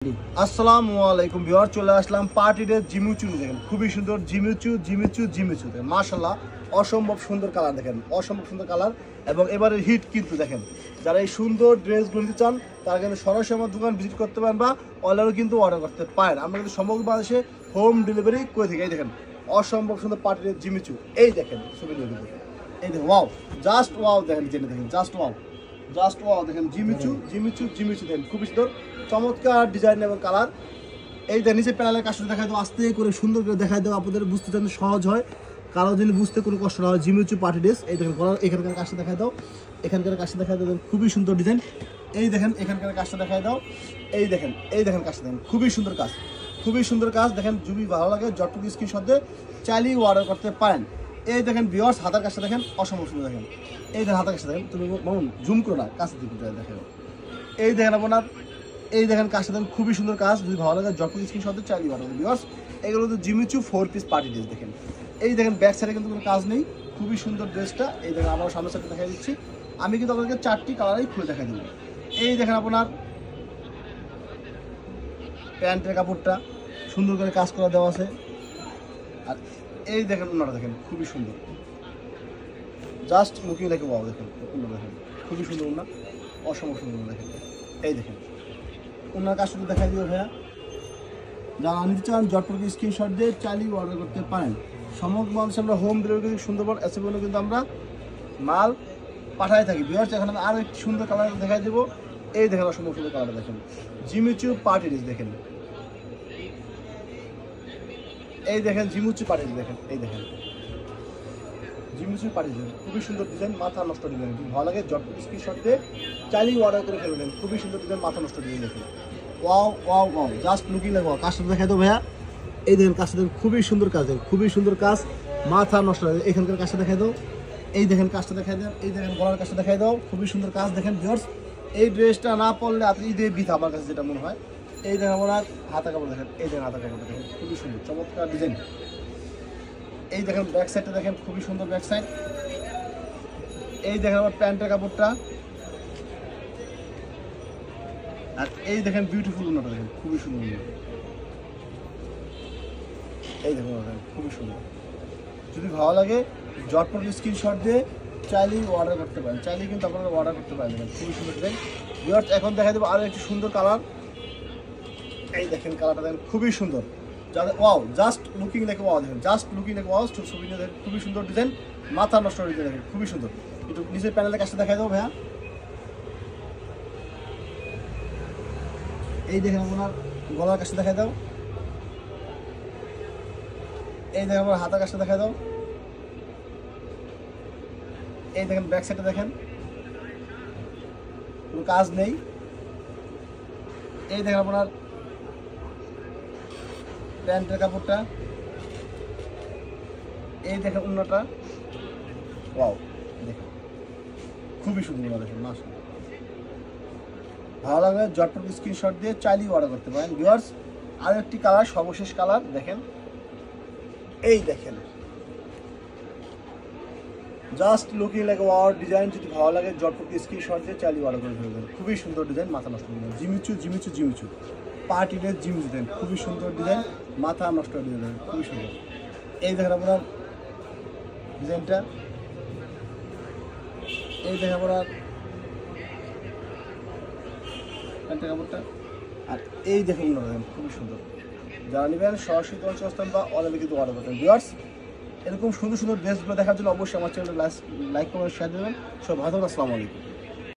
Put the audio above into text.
আসসালামু আলাইকুম ভিউয়ার, চলে আসলাম পার্টি ড্রেস জিমিচু। দেখেন খুবই সুন্দর জিমিচু দেখেন, মাশাআল্লাহ অসম্ভব সুন্দর কালার, দেখেন অসম্ভব সুন্দর কালার। এবং এবারে হিট কিন্তু দেখেন, যারা এই সুন্দর ড্রেসগুলো নিতে চান তারা কিন্তু সরাসরি আমার দোকান ভিজিট করতে পারেন বা অনলাইনেও কিন্তু অর্ডার করতে পারেন। আমরা কিন্তু সমগ্র বাংলাদেশে হোম ডেলিভারি করে থাকি। এই দেখেন অসম্ভব সুন্দর পার্টি ড্রেস জিমিচু, এই দেখেন ছবি নিয়ে দেখেন, এই দেখেন ওয়াও, জাস্ট ওয়াও দেখেন, জেনে দেখেন জাস্ট ওয়াও দেখেন জিমিচু দেখেন খুবই সুন্দর চমৎকার ডিজাইন এবং কালার। এই দেখেন নিচে প্যানেলের কাজটা দেখাই দাও, আস্তে করে সুন্দর করে দেখাই দাও, আপনাদের বুঝতে যেন সহজ হয়, কারো যেন বুঝতে কোনো কষ্ট না হয়। জিমিচু পার্টি ড্রেস, এই দেখেন এখানকার কাজটা দেখাই দাও, এখানকার কাজটা দেখাই দাও, খুবই সুন্দর ডিজাইন। এই দেখেন এখানকার কাজটা দেখাই দাও, এই দেখেন কাজটা দেখেন খুবই সুন্দর কাজ দেখেন। যদি ভালো লাগে জটটুকু স্ক্রিনশট দিয়ে চাইলেই অর্ডার করতে পারেন। এই দেখেন ভিউয়ার্স, হাতার কাজটা দেখেন অসম্ভব সুন্দর দেখেন, এই দেখেন হাতার কাজটা দেখেন, তুমি বলুন জুম করো না, কাছে দিকে দেখেন, এই দেখেন আপনার, এই দেখেন কাজটা দেখেন খুবই সুন্দর কাজ। যদি ভালো লাগে জটটুকু স্ক্রিনশট দিয়ে চাইলেই অর্ডার করুন ভিউয়ার্স। এগুলো তো জিমিচু 4 পিস পার্টি ড্রেস দেখেন। এই দেখেন ব্যাক সাইডে কিন্তু কোনো কাজ নেই, খুবই সুন্দর ড্রেসটা। এই দেখেন আমার সামনের সাইডে দেখা দিচ্ছি, আমি কিন্তু আপনাদেরকে 4টি কালারই খুলে দেখা দেবো। এই দেখেন আপনার প্যান্টের কাপড়টা সুন্দর করে কাজ করা দেওয়া আছে, আর এই দেখেন ওনারা দেখেন খুবই সুন্দর, জাস্ট লুকিং লাইক ওয়াও দেখেন, ওনারা দেখেন খুবই সুন্দর, ওনা অসম্ভব সুন্দর দেখেন। এই দেখেন ওনার কাজ শুধু দেখাই দিও ভাইয়া, যারা নিতে চান জটপট স্ক্রিনশট দিয়ে চাইলেই অর্ডার করতে পারেন। সমগ্র বাংলাদেশে আমরা হোম ডেলিভারি সুন্দরবন এসএবলে কিন্তু আমরা মাল পাঠাই থাকি ভিউয়ার্স। এখন আমি আরও একটি সুন্দর কালার দেখাই দেবো, এই দেখেন অসম্ভব সুন্দর কালারটা দেখেন, জিমিচু পার্টি ড্রেস দেখেন, এই দেখেন জিমিচু পার্টি ড্রেস দেখেন, এই দেখেন জিমিচু পার্টি ড্রেস খুবই সুন্দর ডিজাইন, মাথা নষ্ট ডিজাইন। যদি ভালো লাগে জটপট স্ক্রিনশট দিয়ে চাইলেই অর্ডার করে ফেলবেন, খুবই সুন্দর ডিজাইন, মাথা নষ্ট ডিজাইন দেখেন, wow just looking like wow. কাজটা দেখাই দাও ভাইয়া, এই দেখেন কাজটা দেখেন খুবই সুন্দর কাজ, খুবই সুন্দর কাজ, মাথা নষ্ট। এখানকার কাজটা দেখাই দাও, এই দেখেন কাজটা দেখাই দেন, এই দেখেন গলার কাজটা দেখাই দাও, খুবই সুন্দর কাজ দেখেন ভিউয়ার্স। এই ড্রেসটা না পরলে আপনি ঈদে বিথা আমার কাছে যেটা মনে হয়। এই দেখেন আমার হাতা কাপড় দেখেন, এই দেখেন হাতা কাপড় দেখেন খুবই সুন্দর চমৎকার ডিজাইন। এই দেখেন ব্যাক সাইডটা দেখেন খুবই সুন্দর ব্যাক সাইড। এই দেখেন আমার প্যান্টের কাপড়টা, আর এই দেখেন বিউটিফুল ওনাটা দেখেন খুবই সুন্দর, এই দেখুন খুবই সুন্দর। যদি ভালো লাগে জটপট স্ক্রিনশট দিয়ে চাইলেই অর্ডার করতে পারেন, চাইলেই কিন্তু আপনারা অর্ডার করতে পারেন, দেখেন খুবই সুন্দর ডিজাইন ভিউয়ার্স। এখন দেখা দেবো আরও একটি সুন্দর কালার, এই দেখেন কালারটা দেখেন খুবই সুন্দর, যাদের wow just looking like wow দেখেন, জাস্ট লুকিং লাইক ওয়াও। ছবি নিয়ে দেখেন খুবই সুন্দর ডিজাইন, মাথা নষ্ট ডিজাইন দেখেন খুবই সুন্দর। একটু নিচের প্যানেলের কাছে দেখাই দেবো ভাইয়া, এই দেখেন আপনার গলার কাছে দেখাই দাও, এই দেখেন আমার হাতার কাছে দেখাই দাও, এই দেখেন ব্যাক সাইডে দেখেন কোনো কাজ নেই, এই দেখেন আপনার প্যান্টের কাপড়টা, এই দেখেন অন্যটা ওয়াও দেখেন খুবই সুন্দর দেখেন মাশাআল্লাহ। ভালো লাগলে জটপট স্ক্রিনশট দিয়ে চাইলেই অর্ডার করতে পারেন ভিউয়ার্স। আরও একটি কালার, সর্বশেষ কালার দেখেন, এই দেখেন just looking like wow design. যদি ভালো লাগে জটপট স্ক্রিনশট দিয়ে চাইলেই অর্ডার করে ফেলবেন, খুবই সুন্দর ডিজাইন, মাথা নষ্ট design, Jimmy Choo party dress Jimmy Choo design খুবই সুন্দর ডিজাইন, মাথা নষ্ট ডিজাইন খুবই সুন্দর। এই দেখেন আপনার ডিজাইনটা, এই দেখেন আপনার প্যান্টের কাপড়টা, আর এই দেখুন দেখেন খুবই সুন্দর। যারা নেবেন সরাসরি অবস্থান বা অনলাইনে কিন্তু অর্ডার করতেন ভিউয়ার্স। এরকম সুন্দর সুন্দর ড্রেসগুলো দেখার জন্য অবশ্যই আমার চ্যানেল লাইক কমেন্ট শেয়ার দেবেন। সব ভালো থাকবেন, আসসালামু আলাইকুম।